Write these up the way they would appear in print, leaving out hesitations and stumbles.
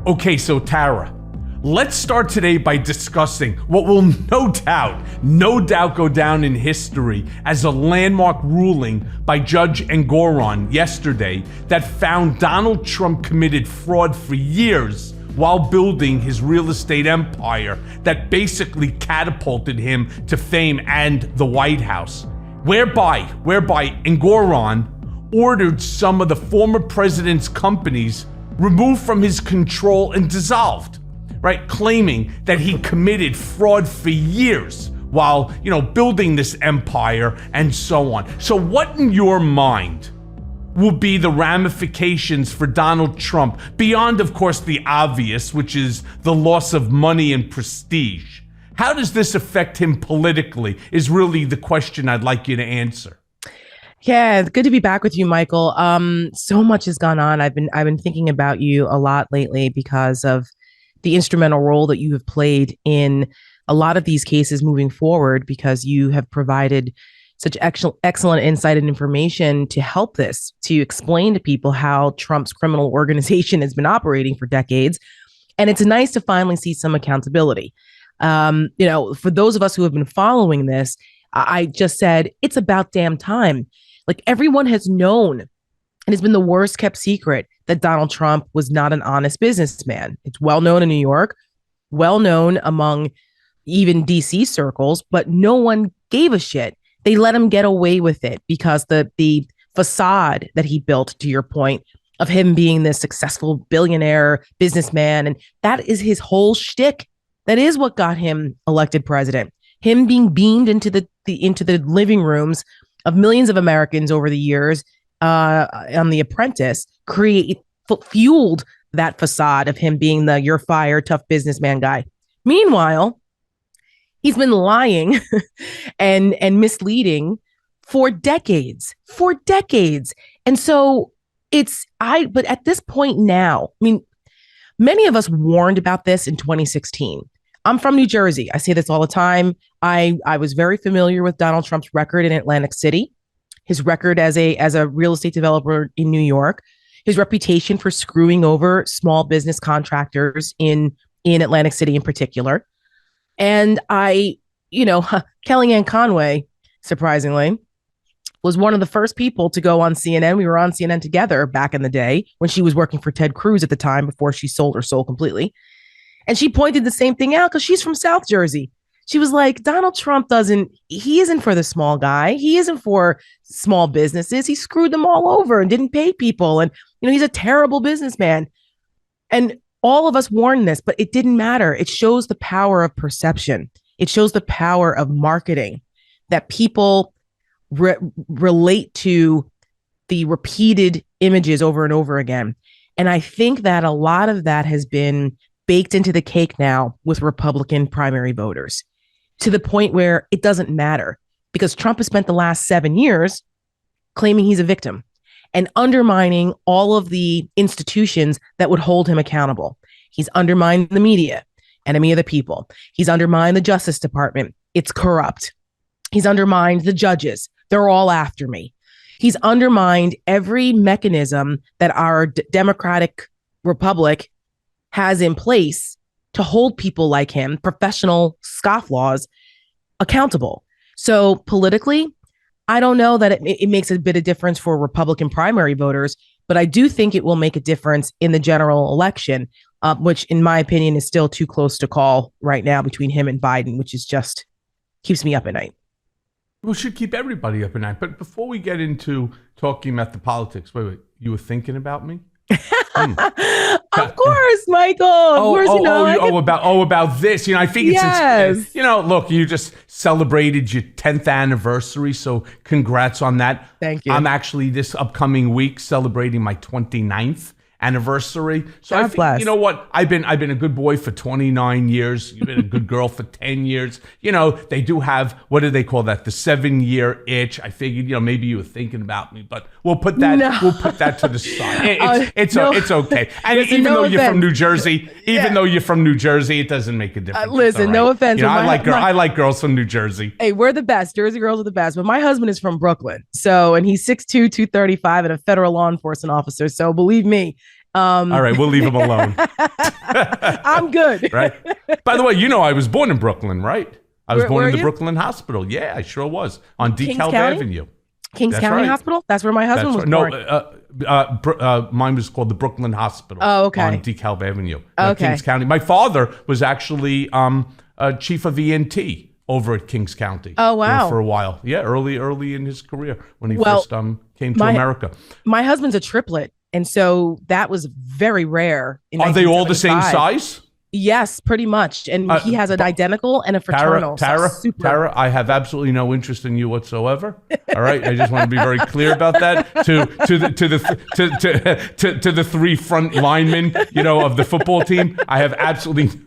Okay, so Tara, let's start today by discussing what will no doubt go down in history as a landmark ruling by Judge Engoron yesterday that found Donald Trump committed fraud for years while building his real estate empire that basically catapulted him to fame and the White House, whereby Engoron ordered some of the former president's companies removed from his control and dissolved, right? Claiming that he committed fraud for years while, building this empire and so on. So what in your mind will be the ramifications for Donald Trump beyond, of course, the obvious, which is the loss of money and prestige? How does this affect him politically is really the question I'd like you to answer. Yeah, good to be back with you, Michael. So much has gone on. I've been thinking about you a lot lately because of the instrumental role that you have played in a lot of these cases moving forward, because you have provided such excellent insight and information to help this, to explain to people how Trump's criminal organization has been operating for decades. And it's nice to finally see some accountability. For those of us who have been following this, I just said, it's about damn time. Like, everyone has known, and it's been the worst kept secret, that Donald Trump was not an honest businessman. It's well known in New York, well known among even DC circles, but no one gave a shit. They let him get away with it because the facade that he built, to your point, of him being this successful billionaire businessman, and that is his whole shtick. That is what got him elected president. Him being beamed into the living rooms of millions of Americans over the years on The Apprentice fueled that facade of him being the you're fired, tough businessman guy. Meanwhile, he's been lying and misleading for decades. And so but at this point now, many of us warned about this in 2016. I'm from New Jersey. I say this all the time. I was very familiar with Donald Trump's record in Atlantic City, his record as a real estate developer in New York, his reputation for screwing over small business contractors in Atlantic City in particular. And Kellyanne Conway, surprisingly, was one of the first people to go on CNN. We were on CNN together back in the day when she was working for Ted Cruz at the time, before she sold her soul completely. And she pointed the same thing out because she's from South Jersey. She was like, Donald Trump he isn't for the small guy. He isn't for small businesses. He screwed them all over and didn't pay people. And, he's a terrible businessman. And all of us warned this, but it didn't matter. It shows the power of perception. It shows the power of marketing, that people relate to the repeated images over and over again. And I think that a lot of that has been baked into the cake now with Republican primary voters, to the point where it doesn't matter, because Trump has spent the last 7 years claiming he's a victim and undermining all of the institutions that would hold him accountable. He's undermined the media, enemy of the people. He's undermined the Justice Department. It's corrupt. He's undermined the judges. They're all after me. He's undermined every mechanism that our democratic republic has in place to hold people like him, professional scofflaws, accountable. So politically, I don't know that it makes a bit of difference for Republican primary voters, but I do think it will make a difference in the general election, which in my opinion is still too close to call right now between him and Biden, which is just keeps me up at night. Well, should keep everybody up at night. But before we get into talking about the politics, wait, you were thinking about me? Of course, Michael. About this. I think it's look, you just celebrated your 10th anniversary, so congrats on that. Thank you. I'm actually this upcoming week celebrating my 29th anniversary. So I think, you know what? I've been a good boy for 29 years. You've been a good girl for 10 years. They do have, what do they call that? The 7-year itch. I figured, maybe you were thinking about me, but we'll put that to the side. It's okay. And even though you're from New Jersey, it doesn't make a difference. Listen, right. No offense. I like girls from New Jersey. Hey, we're the best. Jersey girls are the best. But my husband is from Brooklyn. And he's 6'2", 235 and a federal law enforcement officer. So believe me, All right, we'll leave him alone. I'm good. Right. By the way, I was born in Brooklyn, right? I was born where in the you? Brooklyn Hospital. Yeah, I sure was. On Kings DeKalb County? Avenue. Kings That's County right. Hospital? That's where my husband was born. No, mine was called the Brooklyn Hospital. Oh, okay. On DeKalb Avenue. Okay. Kings County. My father was actually chief of ENT over at Kings County. Oh, wow. For a while. Yeah, early in his career when he first came to America. My husband's a triplet, and so that was very rare. Are they all the same size? Yes, pretty much. And he has an identical and a fraternal. Tara, I have absolutely no interest in you whatsoever. All right, I just want to be very clear about that to the three front linemen, of the football team. I have absolutely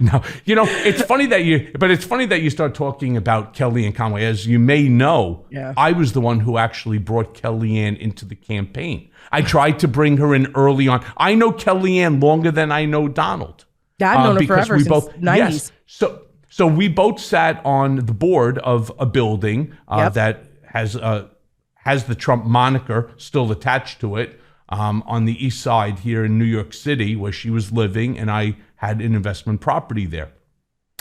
no. It's funny that you start talking about Kellyanne Conway. As you may know, I was the one who actually brought Kellyanne into the campaign. I tried to bring her in early on. I know Kellyanne longer than I know Donald. I've known her forever, since the 90s. Yes. So we both sat on the board of a building that has the Trump moniker still attached to it on the east side here in New York City, where she was living, and I had an investment property there.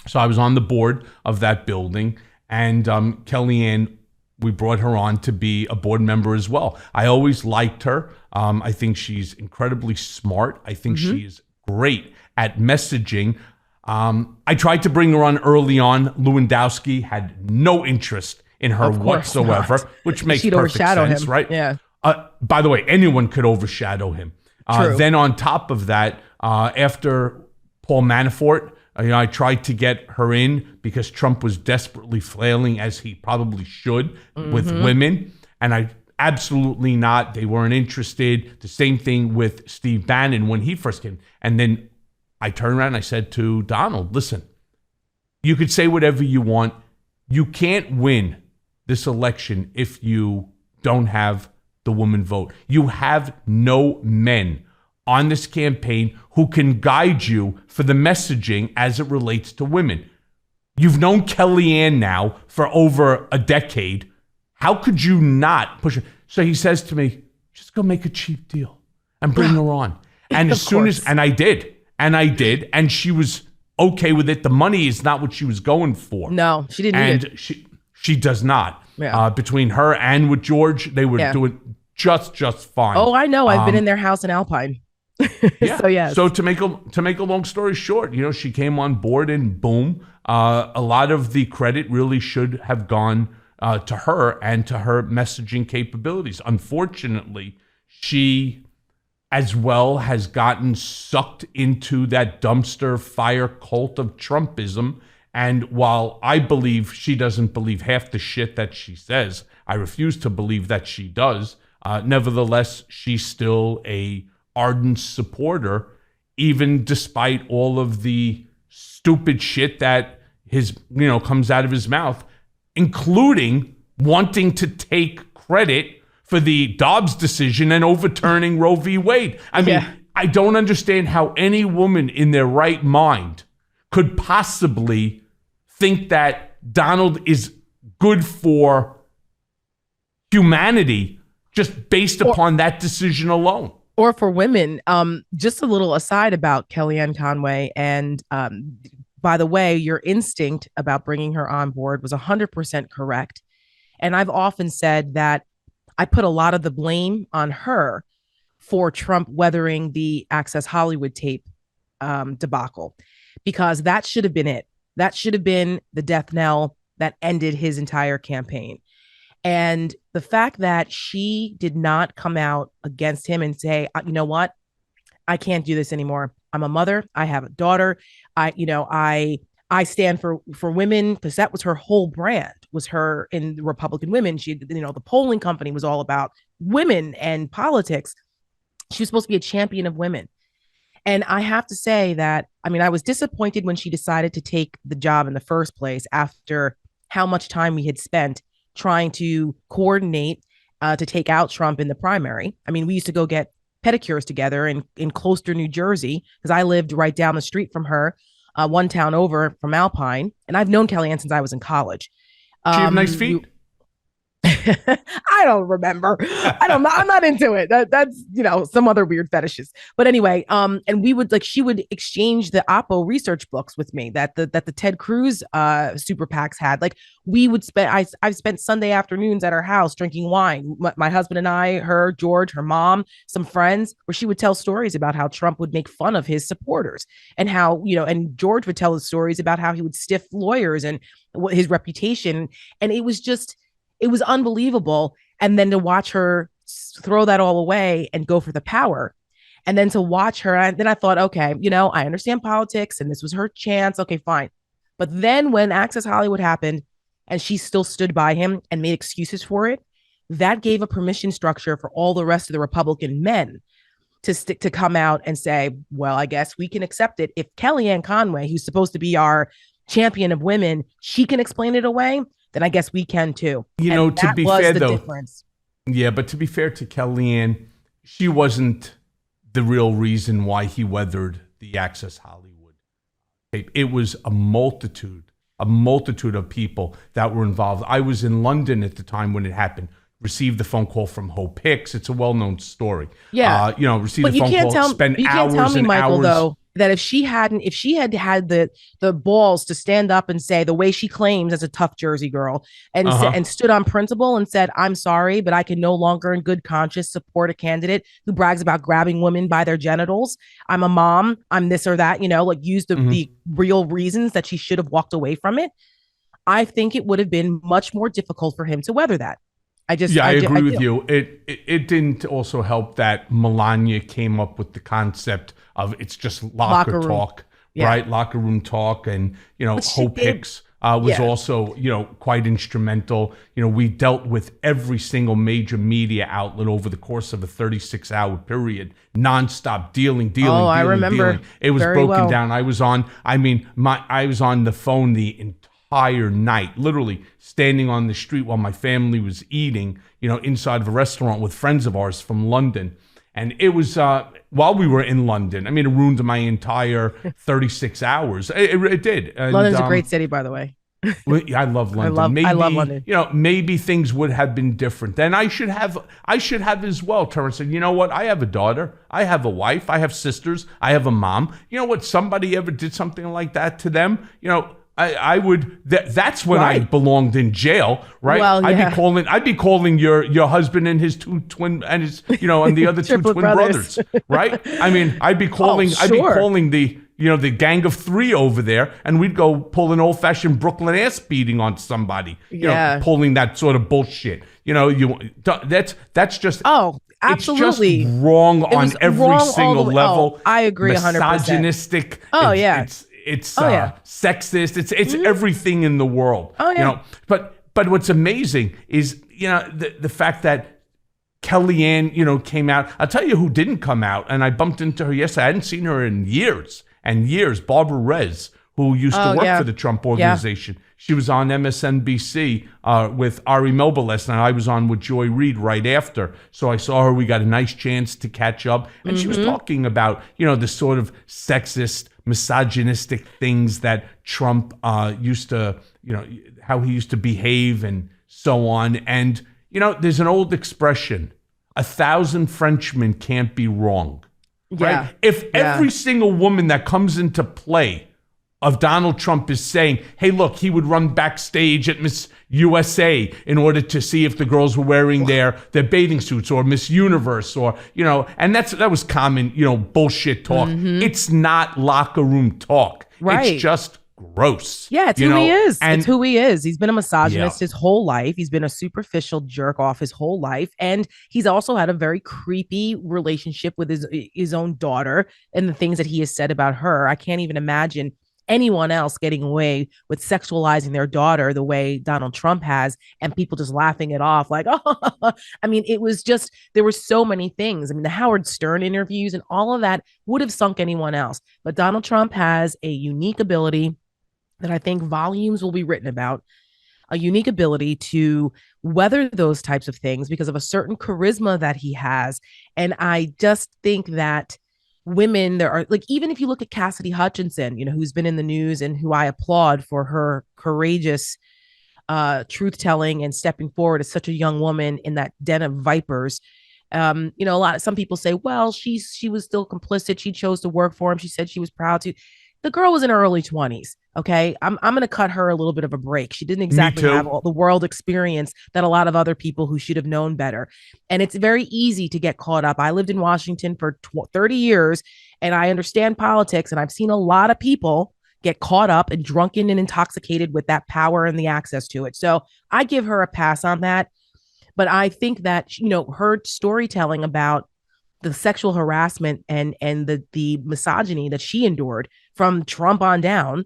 So I was on the board of that building, and Kellyanne, we brought her on to be a board member as well. I always liked her. I think she's incredibly smart. I think she is great at messaging. I tried to bring her on early on. Lewandowski had no interest in her whatsoever, which makes perfect sense, him. Right? Yeah. By the way, anyone could overshadow him. Then on top of that, after Paul Manafort, I tried to get her in because Trump was desperately flailing, as he probably should, with women. And I absolutely not. They weren't interested. The same thing with Steve Bannon when he first came. And then I turned around and I said to Donald, listen, you could say whatever you want. You can't win this election if you don't have the woman vote. You have no men on this campaign who can guide you for the messaging as it relates to women. You've known Kellyanne now for over a decade. How could you not push her? So he says to me, just go make a cheap deal and bring her on. And I did. And she was okay with it. The money is not what she was going for. No, she didn't need it. And she does not. Yeah. Between her and with George, they were doing just fine. Oh, I know. I've been in their house in Alpine. Yeah. So yes. So to make a long story short, she came on board and boom, a lot of the credit really should have gone to her and to her messaging capabilities. Unfortunately, she as well has gotten sucked into that dumpster fire cult of Trumpism. And while I believe she doesn't believe half the shit that she says, I refuse to believe that she does. Nevertheless, she's still a ardent supporter, even despite all of the stupid shit that comes out of his mouth, including wanting to take credit for the Dobbs decision and overturning Roe v. Wade. I mean, I don't understand how any woman in their right mind could possibly think that Donald is good for humanity just based upon that decision alone. Or for women. Just a little aside about Kellyanne Conway. And by the way, your instinct about bringing her on board was 100% correct. And I've often said that I put a lot of the blame on her for Trump weathering the Access Hollywood tape debacle, because that should have been it. That should have been the death knell that ended his entire campaign. And the fact that she did not come out against him and say, you know what, I can't do this anymore. I'm a mother. I have a daughter. I stand for women, because that was her whole brand, was her in Republican women. She, the polling company was all about women and politics. She was supposed to be a champion of women. And I have to say that, I was disappointed when she decided to take the job in the first place after how much time we had spent trying to coordinate to take out Trump in the primary. We used to go get pedicures together in Closter, New Jersey, because I lived right down the street from her, one town over from Alpine. And I've known Kellyanne since I was in college. She have nice feet. I don't remember. I'm not into it. That's, some other weird fetishes. But anyway, and she would exchange the Oppo research books with me that the Ted Cruz super PACs had. Like I've spent Sunday afternoons at her house drinking wine. My husband and I, her, George, her mom, some friends, where she would tell stories about how Trump would make fun of his supporters and how, and George would tell his stories about how he would stiff lawyers and his reputation. And it was unbelievable. And then to watch her throw that all away and go for the power. And then to watch her, and then I thought, okay, I understand politics and this was her chance. Okay, fine. But then when Access Hollywood happened and she still stood by him and made excuses for it, that gave a permission structure for all the rest of the Republican men to come out and say, well, I guess we can accept it. If Kellyanne Conway, who's supposed to be our champion of women, she can explain it away, then I guess we can too. To be fair though, difference. Yeah, but to be fair to Kellyanne, she wasn't the real reason why he weathered the Access Hollywood tape. It was a multitude of people that were involved. I was in London at the time when it happened. Received the phone call from Hope Hicks. It's a well-known story. Yeah, received the phone call. Spend hours tell me, and Michael, hours. Though, that if she had the balls to stand up and say the way she claims as a tough Jersey girl and stood on principle and said, I'm sorry, but I can no longer in good conscience support a candidate who brags about grabbing women by their genitals. I'm a mom. I'm this or that, use the real reasons that she should have walked away from it. I think it would have been much more difficult for him to weather that. I agree with you. It didn't also help that Melania came up with the concept of it's just locker talk, right? Locker room talk. And, Hope Hicks was also, quite instrumental. We dealt with every single major media outlet over the course of a 36-hour period, nonstop dealing. I remember. It was broken down. I was on the phone the entire night, literally standing on the street while my family was eating, inside of a restaurant with friends of ours from London. And it was while we were in London. It ruined my entire 36 hours. It did. And, London's a great city, by the way. I love London. I love London. Maybe things would have been different. Then I should have as well. Terrence said, you know what? I have a daughter. I have a wife. I have sisters. I have a mom. You know what? Somebody ever did something like that to them, I would. That's when I belonged in jail, right? Well, yeah. I'd be calling your husband and his two twin and his and the other two twin brothers, right? I'd be calling. Sure. I'd be calling the the gang of three over there, and we'd go pull an old fashioned Brooklyn ass beating on somebody. Pulling that sort of bullshit. That's just absolutely. It's just wrong on every single level. I agree 100%. Misogynistic. It's sexist. It's everything in the world. But what's amazing is the fact that Kellyanne came out. I'll tell you who didn't come out, and I bumped into her yesterday. I hadn't seen her in years and years. Barbara Rez, who used to work for the Trump organization. She was on MSNBC with Ari Melber last night. I was on with Joy Reid right after. So I saw her. We got a nice chance to catch up. And she was talking about, the sort of sexist, misogynistic things that Trump used to, how he used to behave and so on. And, there's an old expression, 1,000 Frenchmen can't be wrong. Yeah. Right? If every single woman that comes into play of Donald Trump is saying, hey, look, he would run backstage at Miss USA in order to see if the girls were wearing their bathing suits, or Miss Universe, or, and that was common, bullshit talk. It's not locker room talk. Right. It's just gross. Yeah, it's who he is. And it's who he is. He's been a misogynist his whole life. He's been a superficial jerk off his whole life. And he's also had a very creepy relationship with his own daughter and the things that he has said about her. I can't even imagine anyone else getting away with sexualizing their daughter the way Donald Trump has, and people just laughing it off like, oh, it was just, there were so many things. The Howard Stern interviews and all of that would have sunk anyone else. But Donald Trump has a unique ability that I think volumes will be written about, a unique ability to weather those types of things because of a certain charisma that he has. And I just think that women, there are, like, even if you look at Cassidy Hutchinson, who's been in the news and who I applaud for her courageous truth telling and stepping forward as such a young woman in that den of vipers. Some people say, well, she was still complicit. She chose to work for him. She said she was proud to. The girl was in her early 20s. Okay. I'm going to cut her a little bit of a break. She didn't exactly have all the world experience that a lot of other people who should have known better. And it's very easy to get caught up. I lived in Washington for 30 years and I understand politics, and I've seen a lot of people get caught up and drunken and intoxicated with that power and the access to it. So I give her a pass on that. But I think that, her storytelling about the sexual harassment and the misogyny that she endured from Trump on down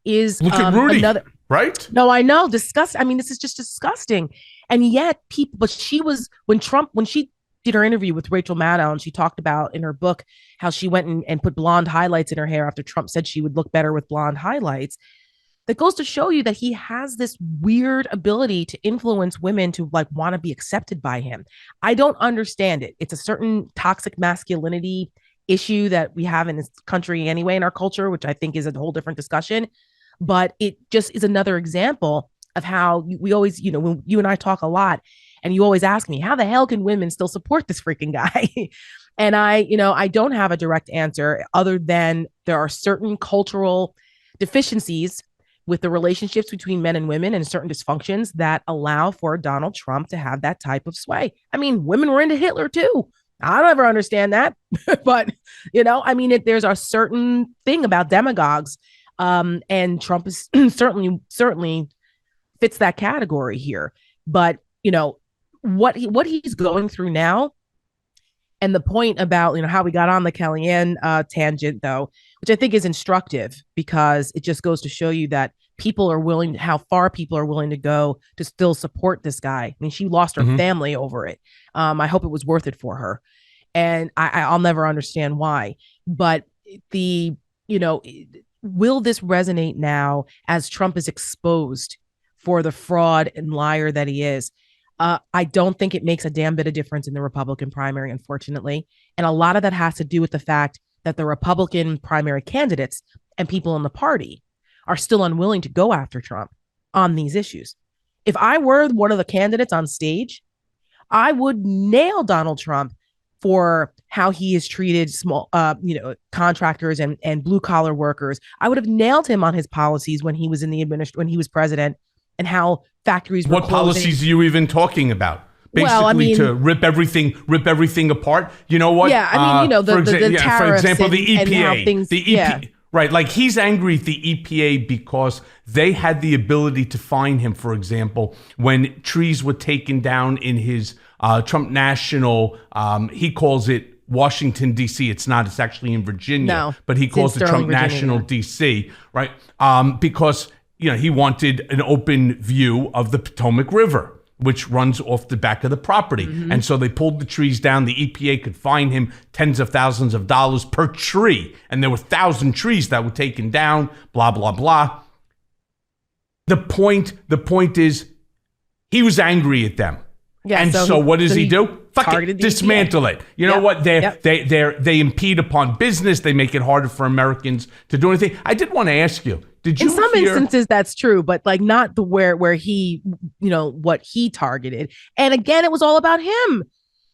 is look at Rudy, right? No, I know, disgusting. I mean, this is just disgusting. And yet people, but when she did her interview with Rachel Maddow, and she talked about in her book how she went and put blonde highlights in her hair after Trump said she would look better with blonde highlights. That goes to show you that he has this weird ability to influence women to want to be accepted by him. I don't understand it. It's a certain toxic masculinity issue that we have in this country anyway, in our culture, which I think is a whole different discussion. But it just is another example of how we always, when you and I talk a lot, and you always ask me, how the hell can women still support this freaking guy? And I don't have a direct answer other than there are certain cultural deficiencies with the relationships between men and women and certain dysfunctions that allow for Donald Trump to have that type of sway. I mean, women were into Hitler too. I don't ever understand that. But, there's a certain thing about demagogues. And Trump is certainly fits that category here. But, what he's going through now, and the point about, how we got on the Kellyanne tangent, though, which I think is instructive because it just goes to show you that how far people are willing to go to still support this guy. I mean, she lost her family over it. I hope it was worth it for her. And I'll never understand why. But will this resonate now as Trump is exposed for the fraud and liar that he is? I don't think it makes a damn bit of difference in the Republican primary, unfortunately. And a lot of that has to do with the fact that the Republican primary candidates and people in the party are still unwilling to go after Trump on these issues. If I were one of the candidates on stage, I would nail Donald Trump for how he has treated small, contractors and blue collar workers. I would have nailed him on his policies when he was when he was president, and how factories were What closing. Policies are you even talking about? Basically, to rip everything apart. You know what? Yeah, the tariffs, for example, the EPA, and how things, the EPA, right? Like, he's angry at the EPA because they had the ability to fine him. For example, when trees were taken down in his Trump National, he calls it Washington, D.C. It's not. It's actually in Virginia, but he calls it Trump National, D.C. Right? Because he wanted an open view of the Potomac River, which runs off the back of the property. And so they pulled the trees down. The EPA could fine him tens of thousands of dollars per tree. And there were 1,000 trees that were taken down, blah, blah, blah. The point is, he was angry at them. Yeah, and so what does he do? Fuck it, dismantle it. You know what? They impede upon business. They make it harder for Americans to do anything. I did want to ask you, did you in some instances that's true, but not the where he, what he targeted. And again, it was all about him.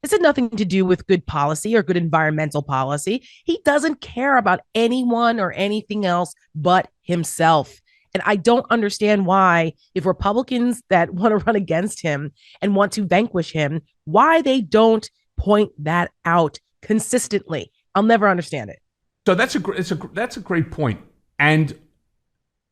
This had nothing to do with good policy or good environmental policy. He doesn't care about anyone or anything else but himself. And I don't understand why, if Republicans that want to run against him and want to vanquish him, why they don't point that out consistently. I'll never understand it. So that's a great point. And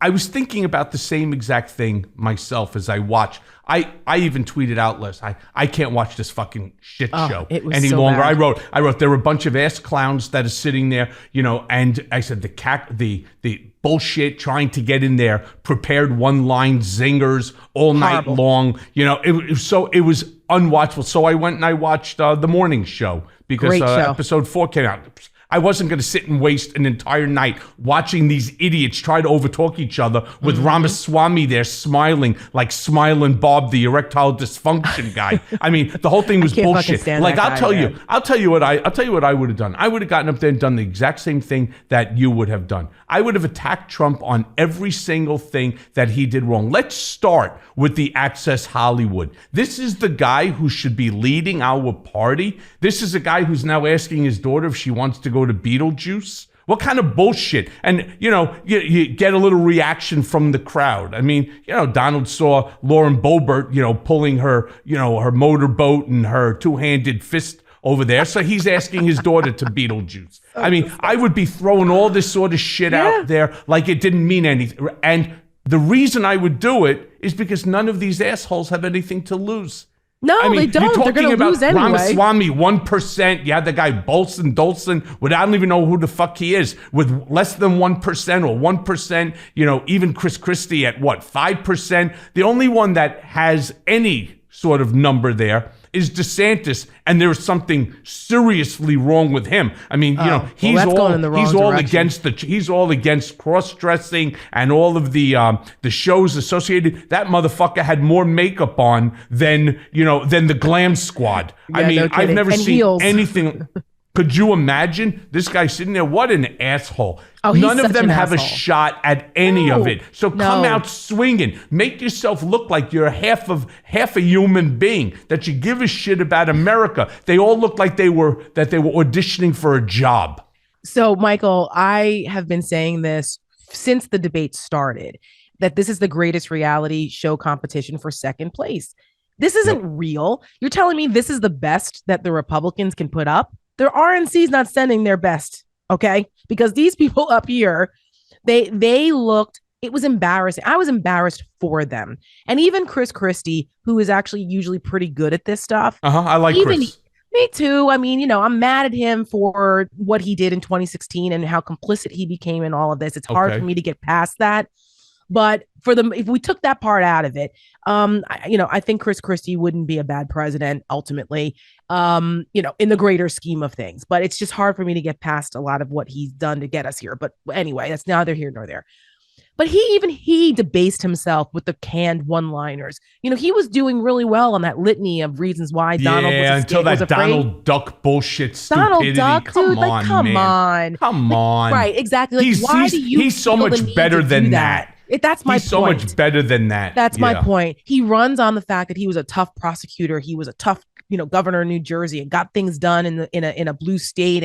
I was thinking about the same exact thing myself as I watch. I even tweeted out last, I can't watch this fucking shit show any longer. Bad. I wrote there were a bunch of ass clowns that are sitting there, and I said the bullshit trying to get in there, prepared one-line zingers all night long. It was unwatchable. So I went and I watched the morning show because episode 4 came out. I wasn't going to sit and waste an entire night watching these idiots try to overtalk each other with Ramaswamy there smiling like Smiling Bob, the erectile dysfunction guy. I mean, the whole thing was bullshit. Like, I'll tell you what I would have done. I would have gotten up there and done the exact same thing that you would have done. I would have attacked Trump on every single thing that he did wrong. Let's start with the Access Hollywood. This is the guy who should be leading our party. This is a guy who's now asking his daughter if she wants to go to Beetlejuice. What kind of bullshit? And, you get a little reaction from the crowd. I mean, Donald saw Lauren Boebert, pulling her, her motorboat and her two-handed fist over there. So he's asking his daughter to Beetlejuice. I mean, I would be throwing all this sort of shit out there like it didn't mean anything. And the reason I would do it is because none of these assholes have anything to lose. No, I mean, they don't. They're going to lose anyway. Ramaswamy, 1%. You had the guy Bolson, I don't even know who the fuck he is, with less than 1% or 1%. Even Chris Christie at 5%. The only one that has any sort of number there is DeSantis, and there's something seriously wrong with him. I mean, he's all against cross-dressing and all of the shows associated. That motherfucker had more makeup on than the Glam Squad. Yeah, I mean, I've never seen anything. Could you imagine this guy sitting there? What an asshole. None of them have a shot at any of it. So come out swinging. Make yourself look like you're half a human being, that you give a shit about America. They all look like they were auditioning for a job. So, Michael, I have been saying this since the debate started, that this is the greatest reality show competition for second place. This isn't real. You're telling me this is the best that the Republicans can put up? Their RNC's not sending their best, okay? Because these people up here, they looked, it was embarrassing. I was embarrassed for them. And even Chris Christie, who is actually usually pretty good at this stuff. I like Chris. Me too. I mean, I'm mad at him for what he did in 2016 and how complicit he became in all of this. It's hard for me to get past that. But if we took that part out of it, I think Chris Christie wouldn't be a bad president ultimately, in the greater scheme of things. But it's just hard for me to get past a lot of what he's done to get us here. But anyway, that's neither here nor there. But he debased himself with the canned one-liners. He was doing really well on that litany of reasons why Donald was until that Donald Duck bullshit stupidity. Donald Duck, dude, come on. Right, exactly. Like, he's so much better than that. That's my point. He's so much better than that. That's my point. He runs on the fact that he was a tough prosecutor. He was a tough, governor of New Jersey and got things done in a blue state.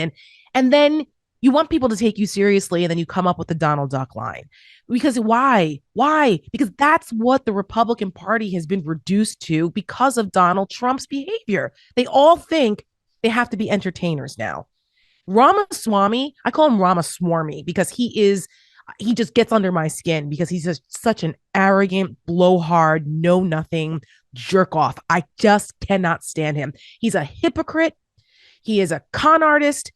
And then you want people to take you seriously, and then you come up with the Donald Duck line. Because why? Because that's what the Republican Party has been reduced to because of Donald Trump's behavior. They all think they have to be entertainers now. Ramaswamy, I call him Ramaswarmy because he just gets under my skin because he's just such an arrogant, blowhard, know-nothing jerk off. I just cannot stand him. He's a hypocrite. He is a con artist.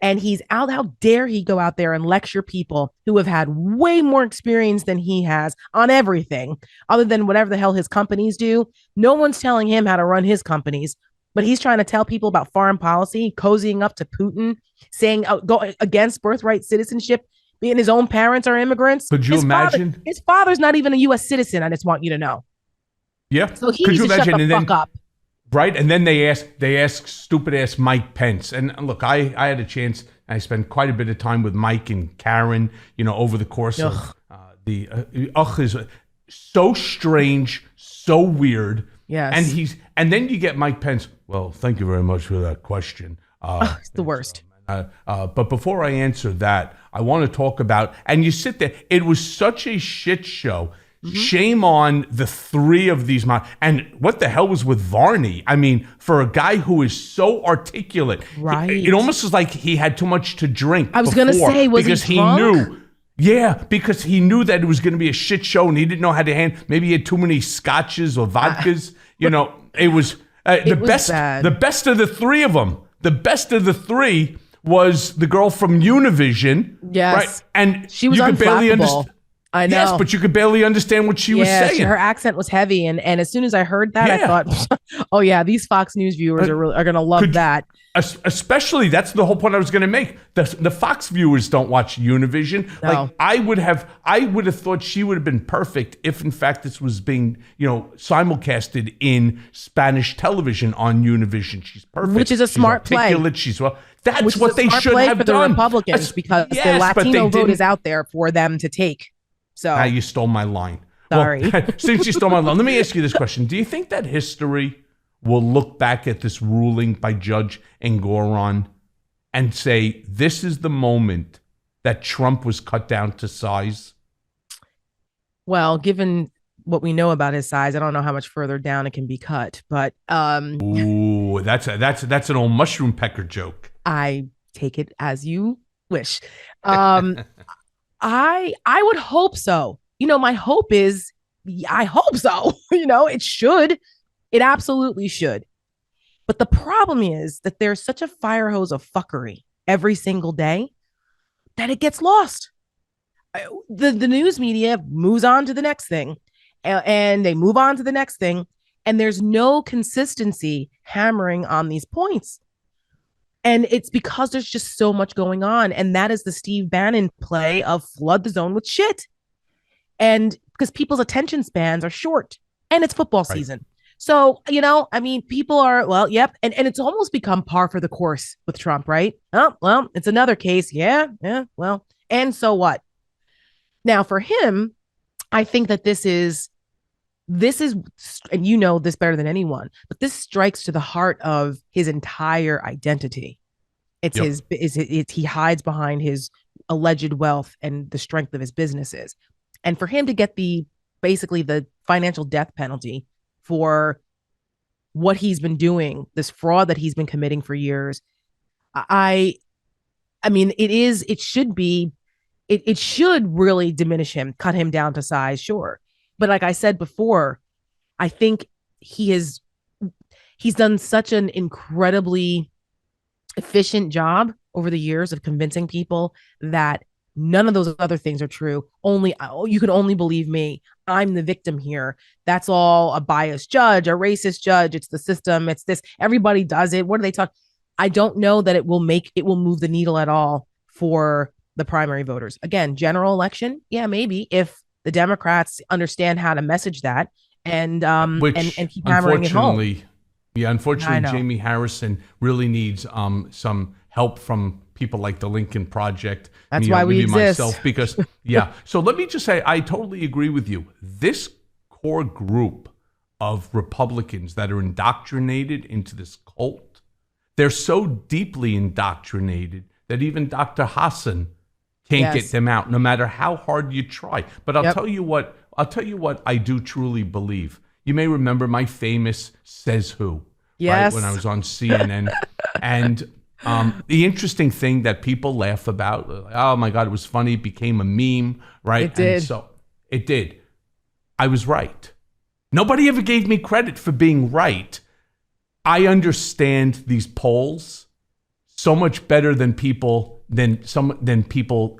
And he's out. How dare he go out there and lecture people who have had way more experience than he has on everything other than whatever the hell his companies do. No one's telling him how to run his companies, but he's trying to tell people about foreign policy, cozying up to Putin, saying go against birthright citizenship, being his own parents are immigrants. Could you imagine? His father's not even a U.S. citizen. I just want you to know. Yeah. So he needs to shut the fuck up. Right. And then they ask stupid ass Mike Pence. And look, I had a chance. I spent quite a bit of time with Mike and Karen, over the course of is so strange, so weird. Yes. And then you get Mike Pence. Well, thank you very much for that question. It's the worst. But before I answer that, I want to talk about, and you sit there, it was such a shit show. Mm-hmm. Shame on the three of these. And what the hell was with Varney? I mean, for a guy who is so articulate, right? It almost was like he had too much to drink. I was going to say, was because he drunk? Knew. Yeah, because he knew that it was going to be a shit show and he didn't know how to handle. Maybe he had too many scotches or vodkas. It was the best. Bad. The best of the three of them. The best of the three was the girl from Univision. Yes, right? And she was you could barely unflappable. I know. Yes, but you could barely understand what she was saying. Her accent was heavy, and as soon as I heard that, I thought, oh yeah, these Fox News viewers are going to love that. Especially, that's the whole point I was going to make. The Fox viewers don't watch Univision. No. Like I would have thought she would have been perfect if, in fact, this was being simulcasted in Spanish television on Univision. She's perfect, which is a smart play. That's what they should have for done. The Republicans, because the Latino vote is out there for them to take. So now you stole my line. Sorry. Well, since you stole my line, let me ask you this question: do you think that history will look back at this ruling by Judge Engoron and say, this is the moment that Trump was cut down to size? Well, given what we know about his size, I don't know how much further down it can be cut. But ooh, that's an old mushroom pecker joke. I take it as you wish. I would hope so. My hope is, I hope so. It should. It absolutely should. But the problem is that there's such a fire hose of fuckery every single day that it gets lost. The news media moves on to the next thing, and they move on to the next thing, and there's no consistency hammering on these points. And it's because there's just so much going on. And that is the Steve Bannon play of flood the zone with shit. And because people's attention spans are short, and it's football season. So, people are, well, yep. And it's almost become par for the course with Trump, right? Oh, well, it's another case. Yeah, well, and so what? Now, for him, I think that this is, and you know this better than anyone, but this strikes to the heart of his entire identity. He hides behind his alleged wealth and the strength of his businesses. And for him to get basically the financial death penalty for what he's been doing, this fraud that he's been committing for years, it should really diminish him, cut him down to size, sure. But like I said before, I think he's done such an incredibly efficient job over the years of convincing people that none of those other things are true. You can only believe me. I'm the victim here. That's all a biased judge, a racist judge. It's the system. It's this. Everybody does it. What do they talk? I don't know that it will move the needle at all for the primary voters. Again, general election. Yeah, maybe if the Democrats understand how to message that and keep hammering it home. Yeah, unfortunately, Jamie Harrison really needs some help from people like the Lincoln Project. That's why we exist. Myself, because So let me just say, I totally agree with you. This core group of Republicans that are indoctrinated into this cult, they're so deeply indoctrinated that even Dr. Hassan can't get them out, no matter how hard you try. But I'll tell you what I do truly believe. You may remember my famous "Says Who," right, when I was on CNN, and the interesting thing that people laugh about, oh my God, it was funny, it became a meme, right? It did. And so it did. I was right. Nobody ever gave me credit for being right. I understand these polls so much better than people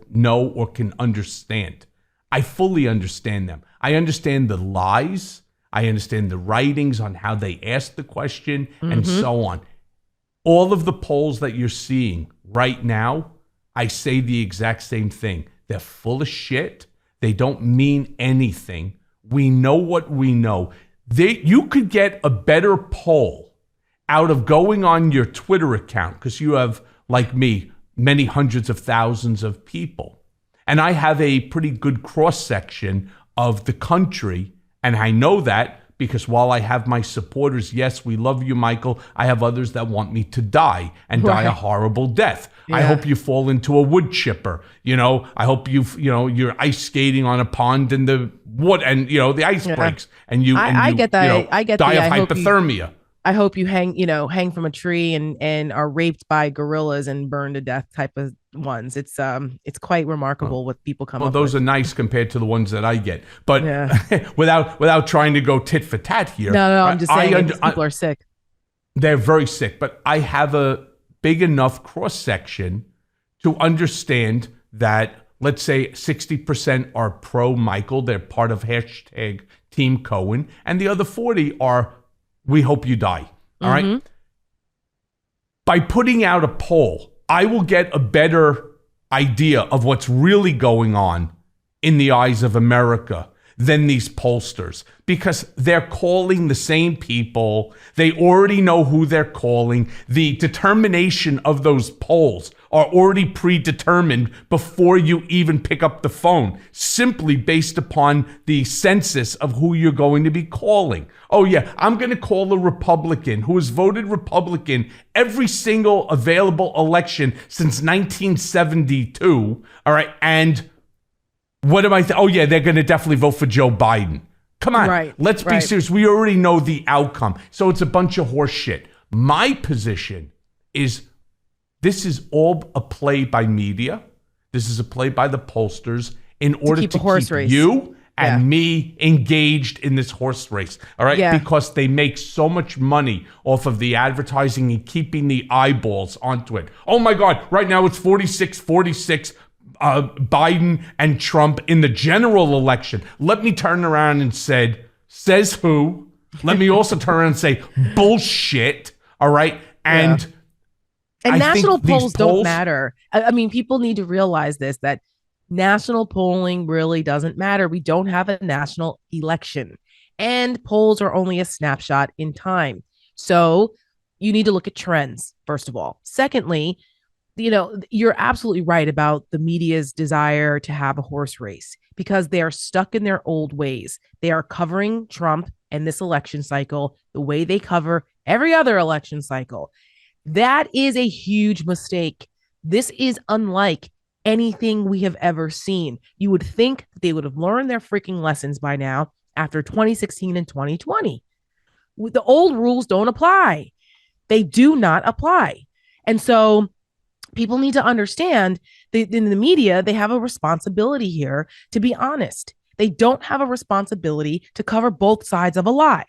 know or can understand. I fully understand them. I understand the lies. I understand the writings on how they asked the question and so on. All of the polls that you're seeing right now, I say the exact same thing. They're full of shit. They don't mean anything. We know what we know. You could get a better poll out of going on your Twitter account, because you have, like me, many hundreds of thousands of people. And I have a pretty good cross-section of the country, and I know that because while I have my supporters, yes, we love you, Michael, I have others that want me to die and die a horrible death. Yeah. I hope you fall into a wood chipper. I hope you're ice skating on a pond in the wood and the ice breaks and you get that. I get die of hypothermia. I hope you hang from a tree and are raped by gorillas and burned to death type of ones. It's quite remarkable what people come up with. Those are nice compared to the ones that I get. But without trying to go tit for tat here. No, I'm just saying people are sick. They're very sick, but I have a big enough cross section to understand that let's say 60% are pro Michael. They're part of hashtag Team Cohen. And the other 40 are, we hope you die. All right. By putting out a poll, I will get a better idea of what's really going on in the eyes of America than these pollsters, because they're calling the same people. They already know who they're calling. The determination of those polls are already predetermined before you even pick up the phone, simply based upon the census of who you're going to be calling. Oh yeah, I'm going to call a Republican who has voted Republican every single available election since 1972. All right, and what am I? Oh yeah, they're going to definitely vote for Joe Biden. Come on, let's be serious. We already know the outcome, so it's a bunch of horse shit. My position is, this is all a play by media. This is a play by the pollsters in order to keep you and me engaged in this horse race. All right, because they make so much money off of the advertising and keeping the eyeballs onto it. Oh my God, right now it's 46-46. Biden and Trump in the general election. Let me turn around and says who? Let me also turn around and say bullshit. All right. And national polls don't matter. I mean, people need to realize this, that national polling really doesn't matter. We don't have a national election, and polls are only a snapshot in time. So you need to look at trends, first of all. Secondly, you're absolutely right about the media's desire to have a horse race, because they are stuck in their old ways. They are covering Trump and this election cycle the way they cover every other election cycle. That is a huge mistake. This is unlike anything we have ever seen. You would think that they would have learned their freaking lessons by now after 2016 and 2020. The old rules don't apply. They do not apply. And so people need to understand that in the media, they have a responsibility here to be honest. They don't have a responsibility to cover both sides of a lie.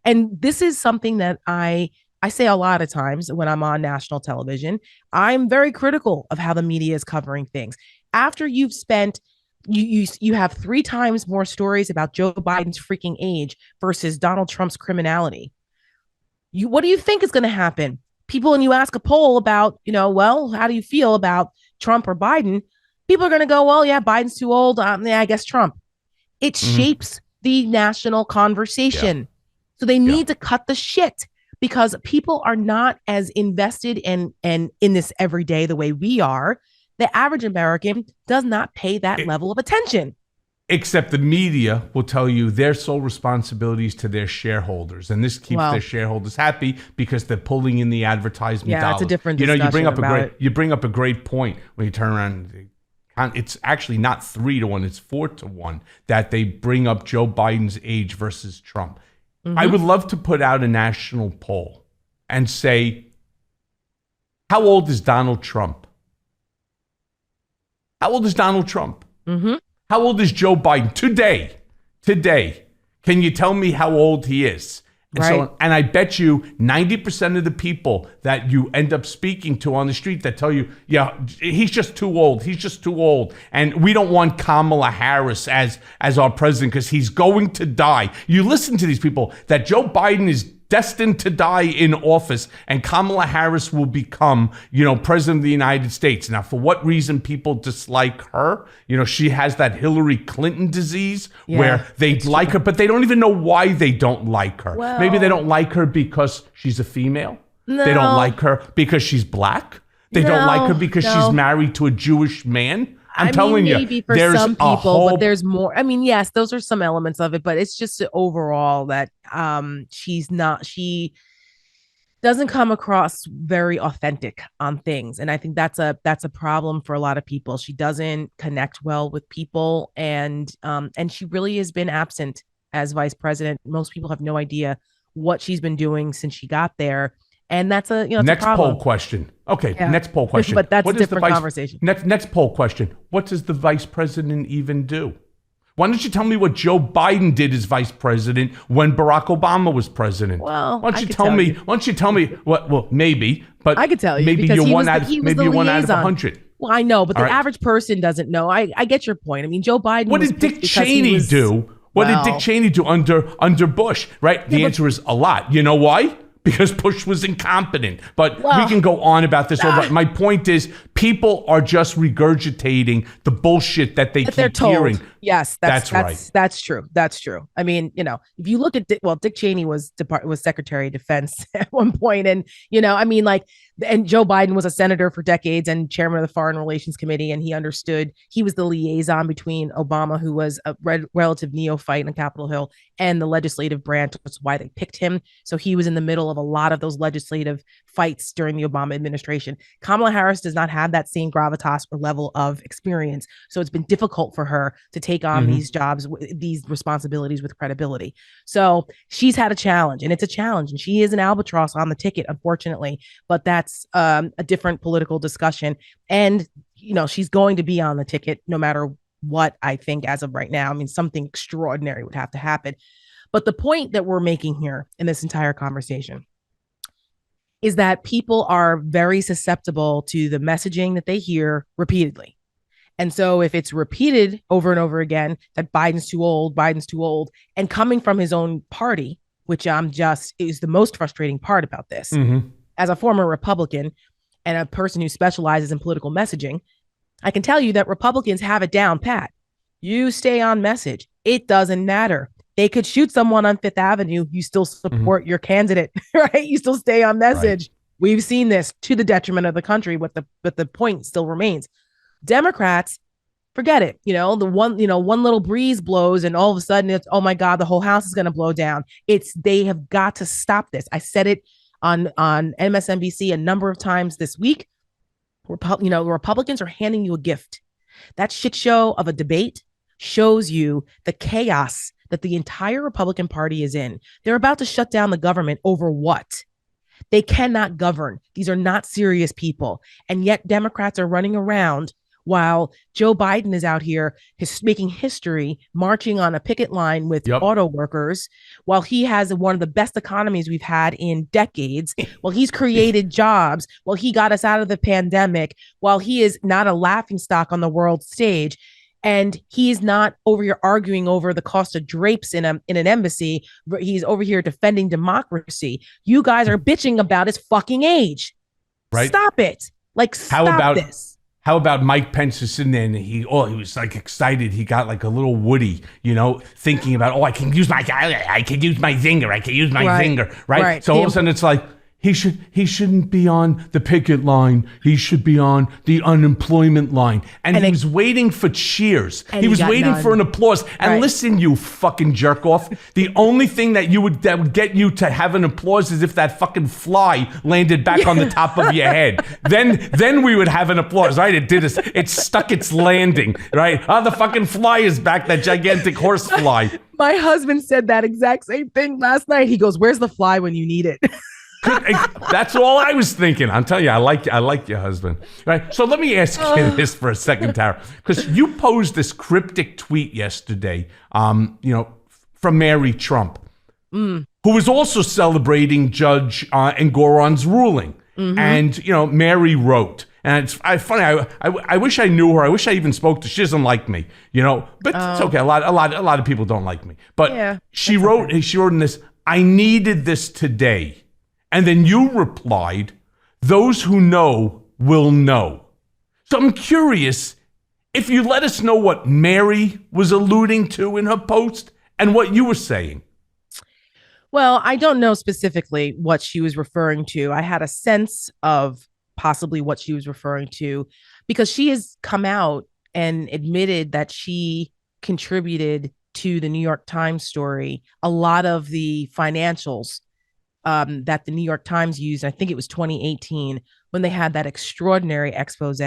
And this is something that I say a lot of times when I'm on national television. I'm very critical of how the media is covering things. After you've spent, you have 3 times more stories about Joe Biden's freaking age versus Donald Trump's criminality. What do you think is going to happen? People, when you ask a poll about, well, how do you feel about Trump or Biden? People are going to go, well, yeah, Biden's too old. Yeah, I guess Trump. It shapes the national conversation. Yeah. So they need to cut the shit, because people are not as invested in this every day the way we are. The average American does not pay that level of attention. Except the media will tell you their sole responsibilities to their shareholders, and this keeps their shareholders happy because they're pulling in the advertisement dollars. Yeah, it's a different discussion. You bring up a great point when you turn around. It's actually not 3-1; it's 4-1 that they bring up Joe Biden's age versus Trump. I would love to put out a national poll and say, how old is Donald Trump? How old is Donald Trump? How old is Joe Biden today? Can you tell me how old he is? And I bet you 90% of the people that you end up speaking to on the street that tell you, yeah, he's just too old. He's just too old. And we don't want Kamala Harris as our president because he's going to die. You listen to these people that Joe Biden is destined to die in office and Kamala Harris will become, president of the United States. Now, for what reason people dislike her? She has that Hillary Clinton disease where they like her, but they don't even know why they don't like her. Well, maybe they don't like her because she's a female. No. They don't like her because she's black. They don't like her because she's married to a Jewish man. I'm telling you, maybe for some people, but there's more. I mean, yes, those are some elements of it, but it's just overall that she doesn't come across very authentic on things. And I think that's a problem for a lot of people. She doesn't connect well with people, and she really has been absent as vice president. Most people have no idea what she's been doing since she got there. And that's a next poll question. Okay, next poll question. But that's a different conversation. Next poll question. What does the vice president even do? Why don't you tell me what Joe Biden did as vice president when Barack Obama was president? Well, why don't you tell me? Why don't you tell me what? Well, maybe, but I could tell you. Maybe you're one out of 100. Well, I know, but All the right. average person doesn't know. I get your point. I mean, Joe Biden. What did Dick Cheney do? What did Dick Cheney do under Bush? Right? The answer is a lot. You know why? Because Bush was incompetent. But we can go on about this. My point is, people are just regurgitating the bullshit that they're told. Hearing. Yes, that's right. That's true. That's true. I mean, if you look at Dick Cheney was Secretary of Defense at one point, and and Joe Biden was a senator for decades and chairman of the Foreign Relations Committee, and he understood. He was the liaison between Obama, who was a relative neophyte on Capitol Hill, and the legislative branch. That's why they picked him. So he was in the middle of a lot of those legislative fights during the Obama administration. Kamala Harris does not have that same gravitas or level of experience. So it's been difficult for her to take on these jobs, these responsibilities with credibility. So she's had a challenge, and it's a challenge, and she is an albatross on the ticket, unfortunately, but that's a different political discussion. And, she's going to be on the ticket no matter what. I think as of right now, I mean, something extraordinary would have to happen. But the point that we're making here in this entire conversation is that people are very susceptible to the messaging that they hear repeatedly. And so if it's repeated over and over again that Biden's too old, and coming from his own party, which is the most frustrating part about this. As a former Republican and a person who specializes in political messaging, I can tell you that Republicans have it down pat. You stay on message. It doesn't matter. They could shoot someone on Fifth Avenue. You still support your candidate, right? You still stay on message. Right. We've seen this to the detriment of the country, but the point still remains. Democrats, forget it. One little breeze blows and all of a sudden it's, oh my God, the whole house is going to blow down. They have got to stop this. I said it on MSNBC a number of times this week. Republicans are handing you a gift. That shit show of a debate shows you the chaos that the entire Republican Party is in. They're about to shut down the government over what? They cannot govern. These are not serious people. And yet Democrats are running around while Joe Biden is out here making history, marching on a picket line with auto workers, while he has one of the best economies we've had in decades, while he's created jobs, while he got us out of the pandemic, while he is not a laughingstock on the world stage. And he's not over here arguing over the cost of drapes in an embassy. He's over here defending democracy. You guys are bitching about his fucking age. Right? Stop it. Stop this. How about Mike Pence is sitting there and he was like excited. He got like a little Woody, thinking about, I can use my zinger. I can use my zinger. Right? So all of a sudden it's like, he shouldn't be on the picket line. He should be on the unemployment line. And he was waiting for cheers. He was waiting for an applause. And listen, you fucking jerk off. The only thing that would get you to have an applause is if that fucking fly landed back on the top of your head. Then we would have an applause, right? It stuck its landing, right? Oh, the fucking fly is back, that gigantic horse fly. My husband said that exact same thing last night. He goes, "Where's the fly when you need it?" That's all I was thinking. I'm telling you, I like your husband. Right. So let me ask you this for a second, Tara, because you posed this cryptic tweet yesterday, from Mary Trump, who was also celebrating Judge Engoron's ruling. And, Mary wrote, and it's funny. I wish I knew her. I wish I even spoke to. She doesn't like me, but it's okay. A lot of people don't like me. But she wrote in this, "I needed this today." And then you replied, "Those who know will know." So I'm curious if you let us know what Mary was alluding to in her post and what you were saying. Well, I don't know specifically what she was referring to. I had a sense of possibly what she was referring to because she has come out and admitted that she contributed to the New York Times story a lot of the financials that the New York Times used. I think it was 2018 when they had that extraordinary expose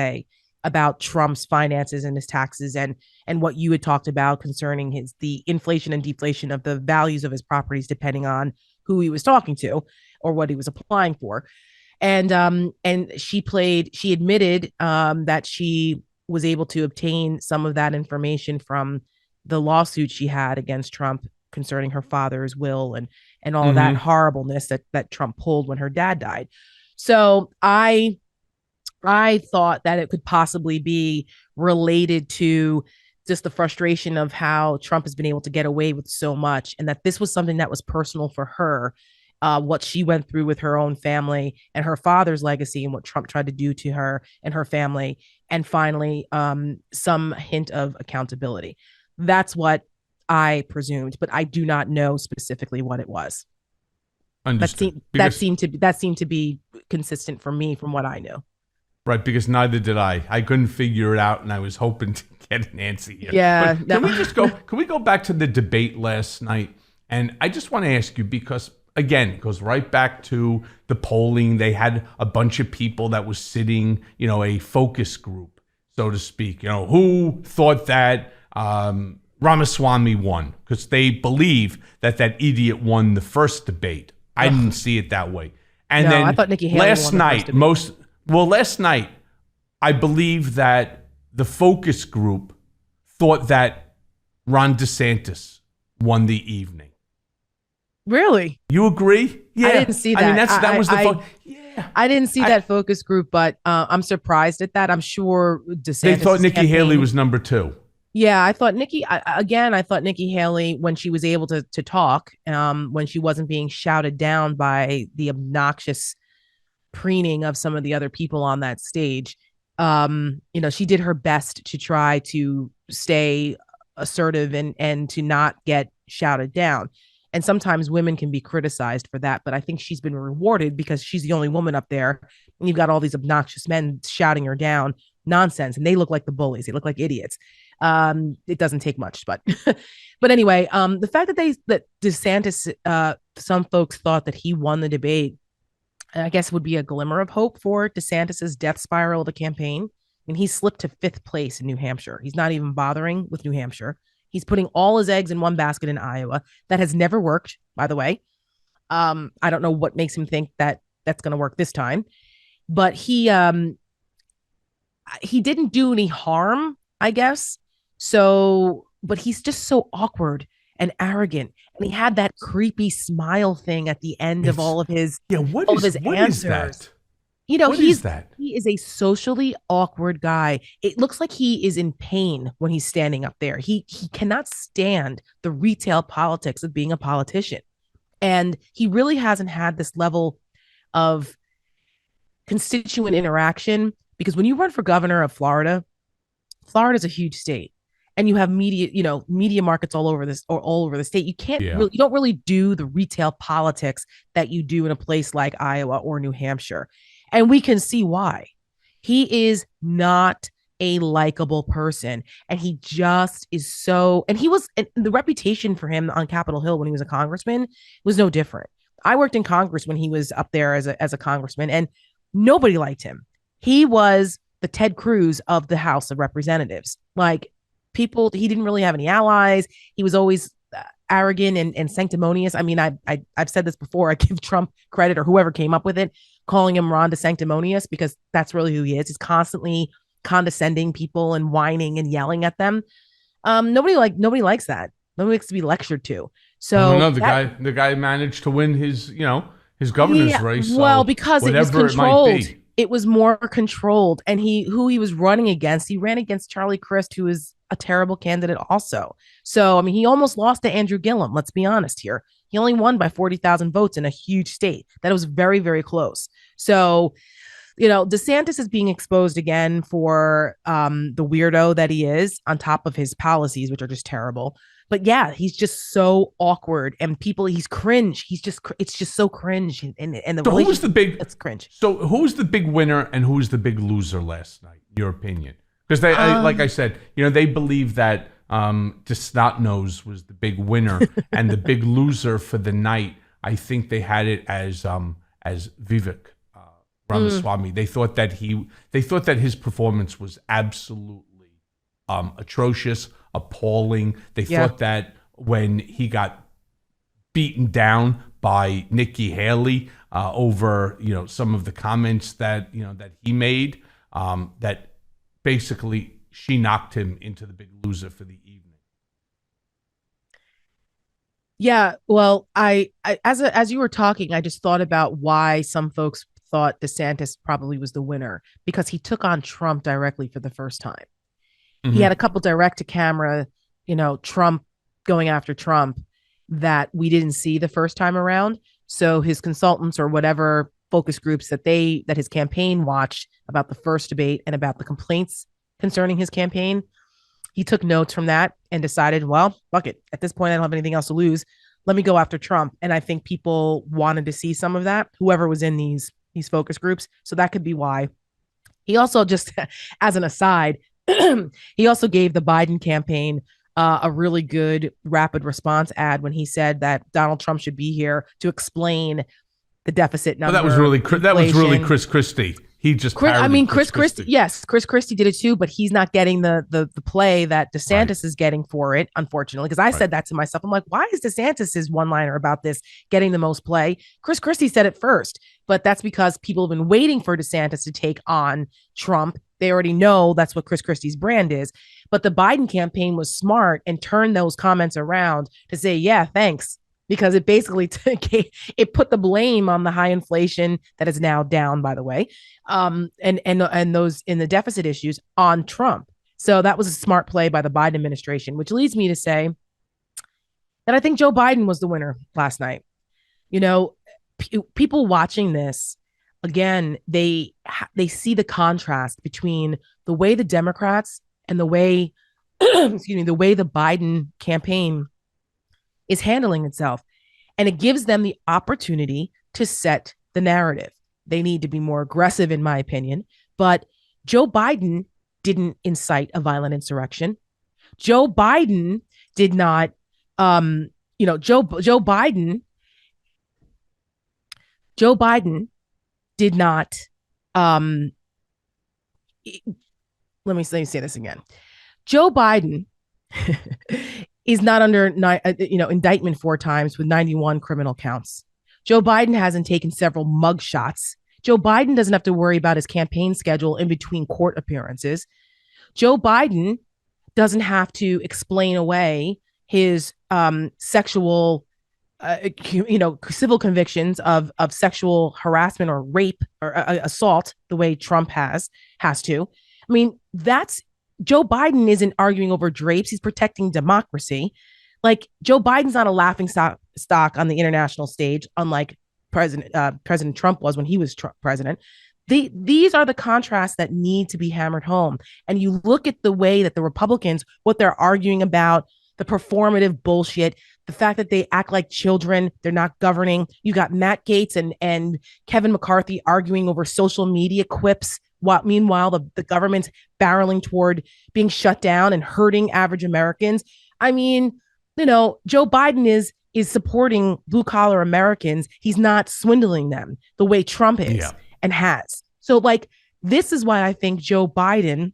about Trump's finances and his taxes and what you had talked about concerning the inflation and deflation of the values of his properties, depending on who he was talking to or what he was applying for. And she admitted that she was able to obtain some of that information from the lawsuit she had against Trump concerning her father's will and all of that horribleness that Trump pulled when her dad died. So I I thought that it could possibly be related to just the frustration of how Trump has been able to get away with so much, and that this was something that was personal for her, what she went through with her own family and her father's legacy, and what Trump tried to do to her and her family, and finally, some hint of accountability. That's what I presumed, but I do not know specifically what it was. Understood. That seemed to be consistent for me from what I knew. Right, because neither did I. I couldn't figure it out, and I was hoping to get an answer here. Yeah. But can we just go? Can we go back to the debate last night? And I just want to ask you, because again, it goes right back to the polling. They had a bunch of people that was sitting, a focus group, so to speak. Who thought that Ramaswamy won because they believe that idiot won the first debate. I didn't see it that way. And then I thought Nikki Haley last won the night, first debate. last night, I believe that the focus group thought that Ron DeSantis won the evening. Really? You agree? Yeah. I didn't see that. I mean, that was the yeah. I didn't see that focus group, but I'm surprised at that. I'm sure DeSantis. They thought Nikki Haley was number 2. Yeah, I thought Nikki Haley, when she was able to talk, when she wasn't being shouted down by the obnoxious preening of some of the other people on that stage, she did her best to try to stay assertive and to not get shouted down. And sometimes women can be criticized for that, but I think she's been rewarded because she's the only woman up there. And you've got all these obnoxious men shouting her down nonsense, and they look like the bullies. They look like idiots. It doesn't take much, but but anyway, the fact that DeSantis, some folks thought that he won the debate, I guess would be a glimmer of hope for DeSantis's death spiral of the campaign. I mean, he slipped to 5th place in New Hampshire. He's not even bothering with New Hampshire. He's putting all his eggs in one basket in Iowa. That has never worked, by the way. I don't know what makes him think that that's going to work this time, but he didn't do any harm, I guess. So, but he's just so awkward and arrogant, and he had that creepy smile thing at the end of all of his What answers. is that? He is a socially awkward guy. It looks like he is in pain when he's standing up there. He cannot stand the retail politics of being a politician, and he really hasn't had this level of constituent interaction, because when you run for governor of Florida is a huge state, and you have media markets all over the state. You you don't really do the retail politics that you do in a place like Iowa or New Hampshire. And we can see why. He is not a likable person, and he just is so, and the reputation for him on Capitol Hill when he was a congressman was no different. I worked in Congress when he was up there as a congressman, and nobody liked him. He was the Ted Cruz of the House of Representatives. Like, he didn't really have any allies. He was always arrogant and sanctimonious. I mean, I've said this before. I give Trump credit, or whoever came up with it, calling him Ron DeSanctimonious, because that's really who he is. He's constantly condescending people and whining and yelling at them. Nobody likes that. Nobody likes to be lectured to. So the guy managed to win his governor's race. Well, because it was controlled. It was more controlled, and who he was running against. He ran against Charlie Crist, who is a terrible candidate also. So, I mean, he almost lost to Andrew Gillum. Let's be honest here. He only won by 40,000 votes in a huge state. That was very, very close. So, DeSantis is being exposed again for the weirdo that he is, on top of his policies, which are just terrible. But yeah, he's just so awkward, and he's cringe. It's just so cringe. And so who's the big? It's cringe. So who's the big winner and who's the big loser last night? Your opinion? Because like I said, they believe that DeSnotnose was the big winner and the big loser for the night. I think they had it as Vivek Ramaswamy. They thought that his performance was absolutely atrocious, appalling. They thought that when he got beaten down by Nikki Haley over some of the comments that that he made, that basically she knocked him into the big loser for the evening. Yeah, well, I as you were talking, I just thought about why some folks thought DeSantis probably was the winner because he took on Trump directly for the first time. Mm-hmm. He had a couple direct to camera, Trump going after Trump that we didn't see the first time around. So his consultants or whatever focus groups that his campaign watched about the first debate and about the complaints concerning his campaign, he took notes from that and decided, well, fuck it. At this point, I don't have anything else to lose. Let me go after Trump. And I think people wanted to see some of that, whoever was in these focus groups. So that could be why. He also, just as an aside, he also gave the Biden campaign a really good rapid response ad when he said that Donald Trump should be here to explain the deficit number. Well, that was really Chris Christie. He just Chris Christie. Yes, Chris Christie did it too, but he's not getting the play that DeSantis is getting for it, unfortunately. Because I said that to myself. I'm like, why is DeSantis's one-liner about this getting the most play? Chris Christie said it first, but that's because people have been waiting for DeSantis to take on Trump. They already know that's what Chris Christie's brand is. But the Biden campaign was smart and turned those comments around to say, yeah, thanks. Because it basically it put the blame on the high inflation that is now down, by the way, and those in the deficit issues on Trump. So that was a smart play by the Biden administration, which leads me to say that I think Joe Biden was the winner last night. People watching this, again, they see the contrast between the way the Democrats and the way, the way the Biden campaign is handling itself. And it gives them the opportunity to set the narrative. They need to be more aggressive, in my opinion. But Joe Biden didn't incite a violent insurrection. Joe Biden did not, Joe Biden did not, let me say this again. Joe Biden is not under indictment 4 times with 91 criminal counts. Joe Biden hasn't taken several mug shots. Joe Biden doesn't have to worry about his campaign schedule in between court appearances. Joe Biden doesn't have to explain away his sexual, civil convictions of sexual harassment or rape or assault the way Trump has to. I mean, Joe Biden isn't arguing over drapes. He's protecting democracy. Like, Joe Biden's not a laughing stock on the international stage, unlike President Trump was when he was president. These are the contrasts that need to be hammered home. And you look at the way that the Republicans, what they're arguing about, the performative bullshit, the fact that they act like children, they're not governing. You got Matt Gaetz and Kevin McCarthy arguing over social media quips. Meanwhile, the government's barreling toward being shut down and hurting average Americans. I mean, Joe Biden is supporting blue collar Americans. He's not swindling them the way Trump is and has. So, this is why I think Joe Biden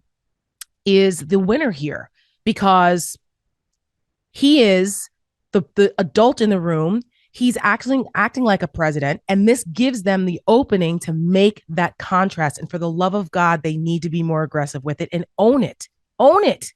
is the winner here, because he is the adult in the room. He's acting like a president, and this gives them the opening to make that contrast. And for the love of God, they need to be more aggressive with it and own it. Own it.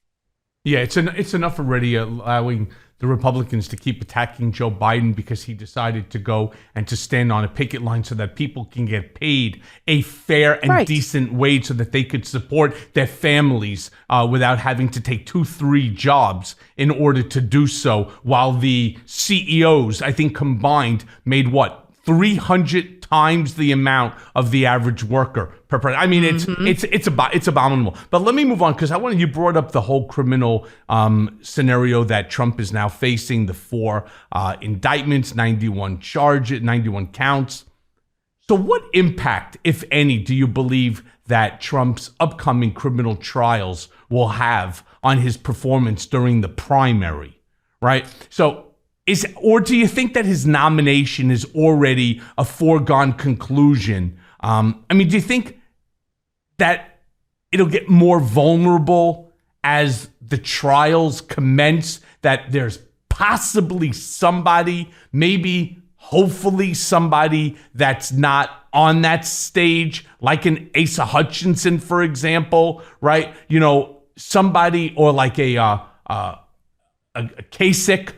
Yeah, it's enough already allowing the Republicans to keep attacking Joe Biden because he decided to go and to stand on a picket line so that people can get paid a fair and decent wage so that they could support their families without having to take 2-3 jobs in order to do so, while the CEOs, I think combined, made 300 times the amount of the average worker per person. I mean, it's abominable. But let me move on, because you brought up the whole criminal scenario that Trump is now facing, the 4 indictments, 91 charges, 91 counts. So what impact, if any, do you believe that Trump's upcoming criminal trials will have on his performance during the primary, right? So, or do you think that his nomination is already a foregone conclusion? Do you think that it'll get more vulnerable as the trials commence, that there's possibly somebody, maybe, hopefully somebody that's not on that stage, like an Asa Hutchinson, for example, right? Somebody, or like a Kasich,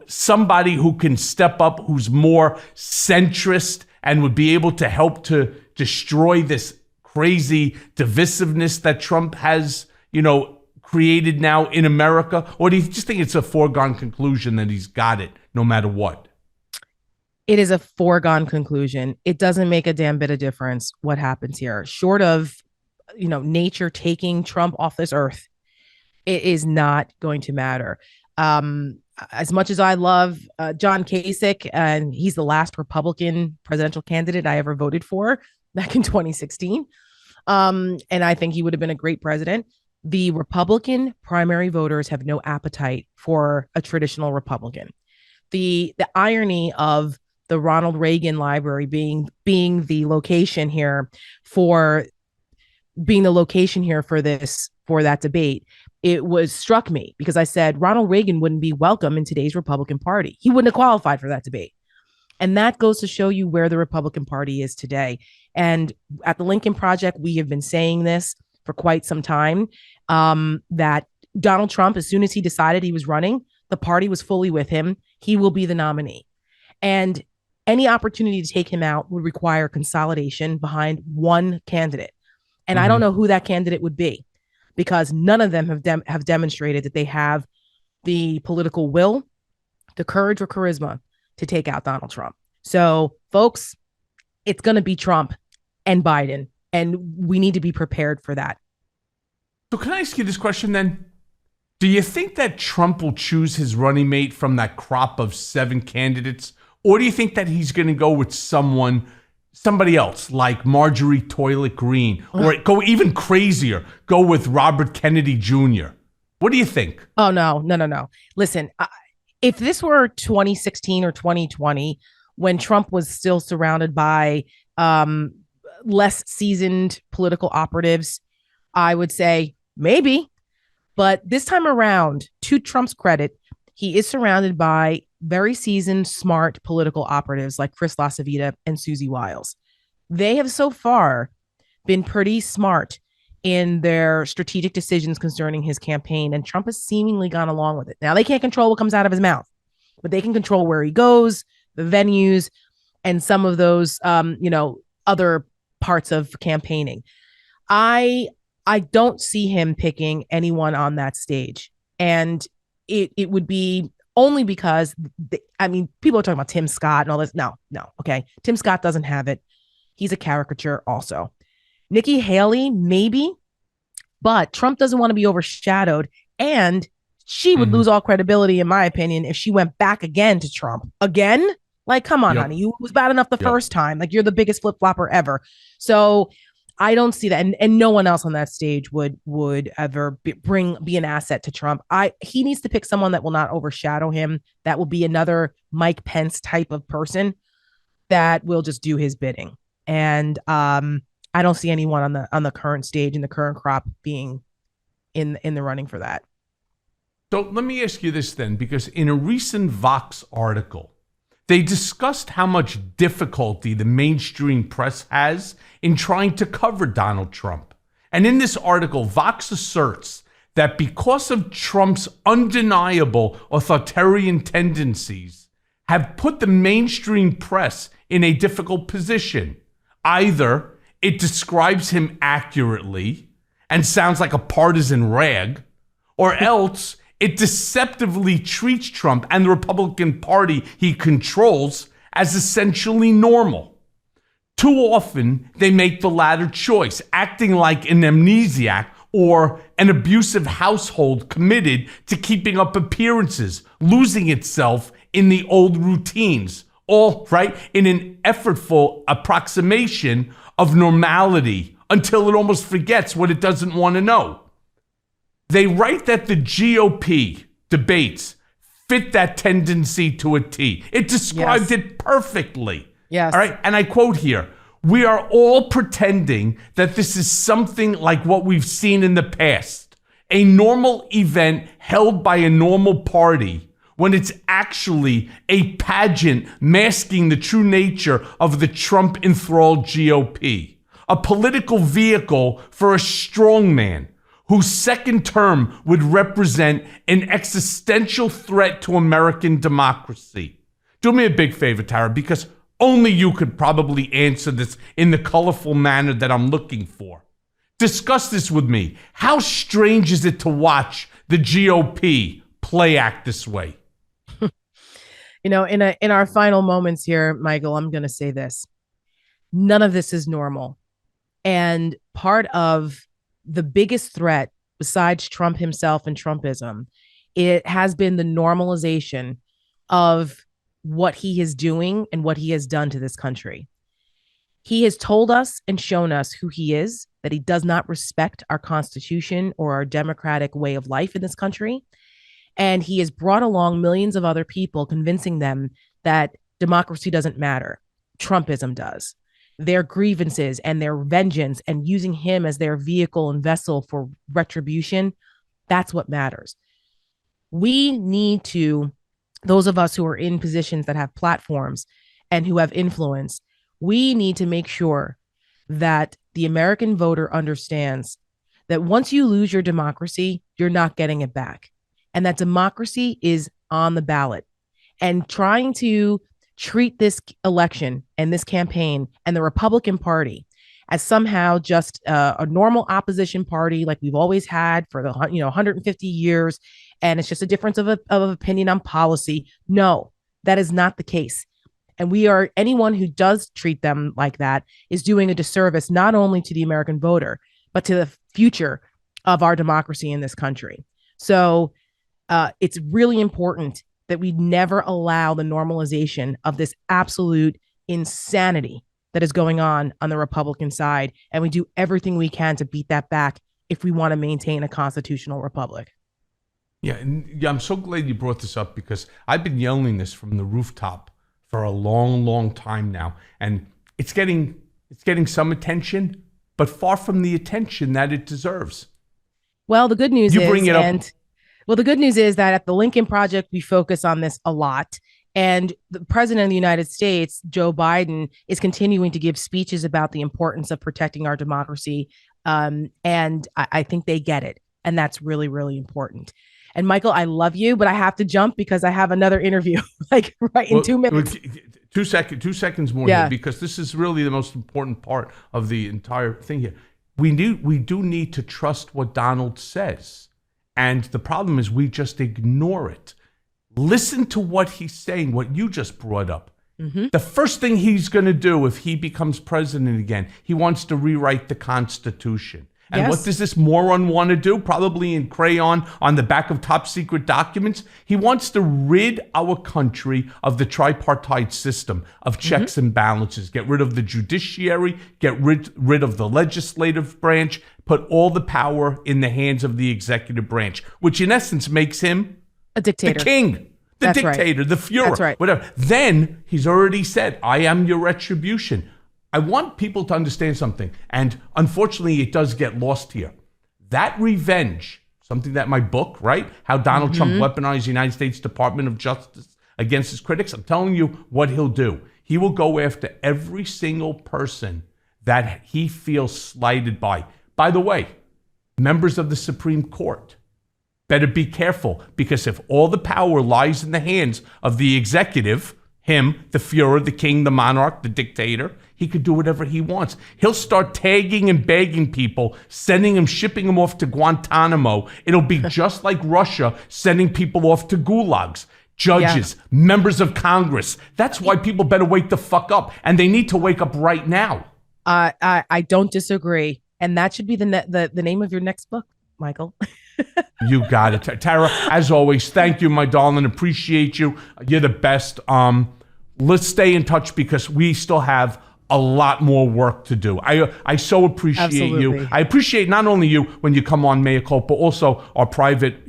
somebody who can step up, who's more centrist and would be able to help to destroy this crazy divisiveness that Trump has, created now in America? Or do you just think it's a foregone conclusion that he's got it no matter what? It is a foregone conclusion. It doesn't make a damn bit of difference what happens here. Short of, nature taking Trump off this earth, it is not going to matter. As much as I love John Kasich, and he's the last Republican presidential candidate I ever voted for back in 2016. And I think he would have been a great president. The Republican primary voters have no appetite for a traditional Republican. The irony of the Ronald Reagan Library being the location here for that debate, it struck me because I said Ronald Reagan wouldn't be welcome in today's Republican Party. He wouldn't have qualified for that debate. And that goes to show you where the Republican Party is today. And at the Lincoln Project, we have been saying this for quite some time, that Donald Trump, as soon as he decided he was running, the party was fully with him. He will be the nominee. And any opportunity to take him out would require consolidation behind one candidate. And I don't know who that candidate would be, because none of them have demonstrated that they have the political will, the courage or charisma to take out Donald Trump. So, folks, it's going to be Trump and Biden, and we need to be prepared for that. So can I ask you this question then? Do you think that Trump will choose his running mate from that crop of 7 candidates? Or do you think that he's going to go with somebody else like Marjorie Toilet Green, or go even crazier, go with Robert Kennedy Jr.? What do you think? Oh, no. Listen, if this were 2016 or 2020, when Trump was still surrounded by less seasoned political operatives, I would say maybe. But this time around, to Trump's credit, he is surrounded by very seasoned, smart political operatives like Chris LaCivita and Susie Wiles. They have so far been pretty smart in their strategic decisions concerning his campaign, and Trump has seemingly gone along with it. Now, they can't control what comes out of his mouth, but they can control where he goes, the venues, and some of those, other parts of campaigning. I don't see him picking anyone on that stage, and it would be only because, people are talking about Tim Scott and all this. No, okay. Tim Scott doesn't have it. He's a caricature also. Nikki Haley, maybe, but Trump doesn't want to be overshadowed, and she would lose all credibility, in my opinion, if she went back again to Trump. Again? Like, come on, honey. You was bad enough the first time. Like, you're the biggest flip-flopper ever. So I don't see that. And no one else on that stage would ever be an asset to Trump. He needs to pick someone that will not overshadow him. That will be another Mike Pence type of person that will just do his bidding. And I don't see anyone on the current stage in the current crop being in the running for that. So let me ask you this then, because in a recent Vox article, they discussed how much difficulty the mainstream press has in trying to cover Donald Trump. And in this article, Vox asserts that because of Trump's undeniable authoritarian tendencies have put the mainstream press in a difficult position. Either it describes him accurately and sounds like a partisan rag, or else it deceptively treats Trump and the Republican Party he controls as essentially normal. Too often, they make the latter choice, acting like an amnesiac or an abusive household committed to keeping up appearances, losing itself in the old routines, all right, in an effortful approximation of normality until it almost forgets what it doesn't want to know. They write that the GOP debates fit that tendency to a T. It described it perfectly. Yes. All right. And I quote here, "We are all pretending that this is something like what we've seen in the past, a normal event held by a normal party, when it's actually a pageant masking the true nature of the Trump-enthralled GOP, a political vehicle for a strongman whose second term would represent an existential threat to American democracy." Do me a big favor, Tara, because Only you could probably answer this in the colorful manner that I'm looking for. Discuss this with me. How strange is it to watch the GOP play act this way? In our final moments here, Michael, I'm going to say this. None of this is normal. And part of the biggest threat, besides Trump himself and Trumpism, it has been the normalization of what he is doing and what he has done to this country. He has told us and shown us who he is, that he does not respect our Constitution or our democratic way of life in this country. And he has brought along millions of other people, convincing them that democracy doesn't matter. Trumpism does. Their grievances and their vengeance and using him as their vehicle and vessel for retribution, that's what matters. We need to, those of us who are in positions that have platforms and who have influence, we need to make sure that the American voter understands that once you lose your democracy, you're not getting it back. And that democracy is on the ballot. And trying to treat this election and this campaign and the Republican Party as somehow just a normal opposition party like we've always had for the 150 years, and it's just a difference of opinion on policy. No, that is not the case. And anyone who does treat them like that is doing a disservice not only to the American voter, but to the future of our democracy in this country. So it's really important that we never allow the normalization of this absolute insanity that is going on the Republican side. And we do everything we can to beat that back if we want to maintain a constitutional republic. Yeah, I'm so glad you brought this up, because I've been yelling this from the rooftop for a long, long time now. And it's getting some attention, but far from the attention that it deserves. Well, the good news you bring it up. Well, the good news is that at the Lincoln Project, we focus on this a lot. And the president of the United States, Joe Biden, is continuing to give speeches about the importance of protecting our democracy. And I think they get it. And that's really, really important. And Michael, I love you, but I have to jump because I have another interview in 2 minutes. 2 seconds more here, because this is really the most important part of the entire thing here. We do need to trust what Donald says. And the problem is we just ignore it. Listen to what he's saying, what you just brought up. Mm-hmm. The first thing he's going to do if he becomes president again, he wants to rewrite the Constitution. And what does this moron want to do? Probably in crayon on the back of top secret documents. He wants to rid our country of the tripartite system of checks and balances, get rid of the judiciary, get rid of the legislative branch, put all the power in the hands of the executive branch, which in essence makes him a dictator. The king, the dictator, the Fuhrer, whatever. Then he's already said, I am your retribution. I want people to understand something, and unfortunately it does get lost here. That revenge, something that my book, right? How Donald Trump weaponized the United States Department of Justice against his critics. I'm telling you what he'll do. He will go after every single person that he feels slighted by. By the way, members of the Supreme Court better be careful, because if all the power lies in the hands of the executive, him, the Fuhrer, the king, the monarch, the dictator, he could do whatever he wants. He'll start tagging and begging people, shipping them off to Guantanamo. It'll be just like Russia sending people off to gulags. Judges, members of Congress. That's why people better wake the fuck up. And they need to wake up right now. I don't disagree. And that should be the name of your next book, Michael. You got it. Tara, as always, thank you, my darling. Appreciate you. You're the best. Let's stay in touch, because we still have a lot more work to do. I so appreciate you. I appreciate not only you when you come on Mea Culpa, but also our private,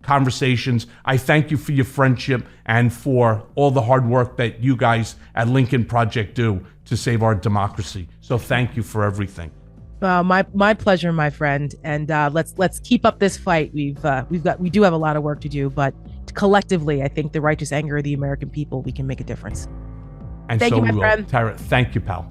conversations. I thank you for your friendship and for all the hard work that you guys at Lincoln Project do to save our democracy. So thank you for everything. My pleasure, my friend. And let's keep up this fight. We do have a lot of work to do, but collectively, I think the righteous anger of the American people, we can make a difference. And thank so you, my we will. friend. Tara, thank you, pal.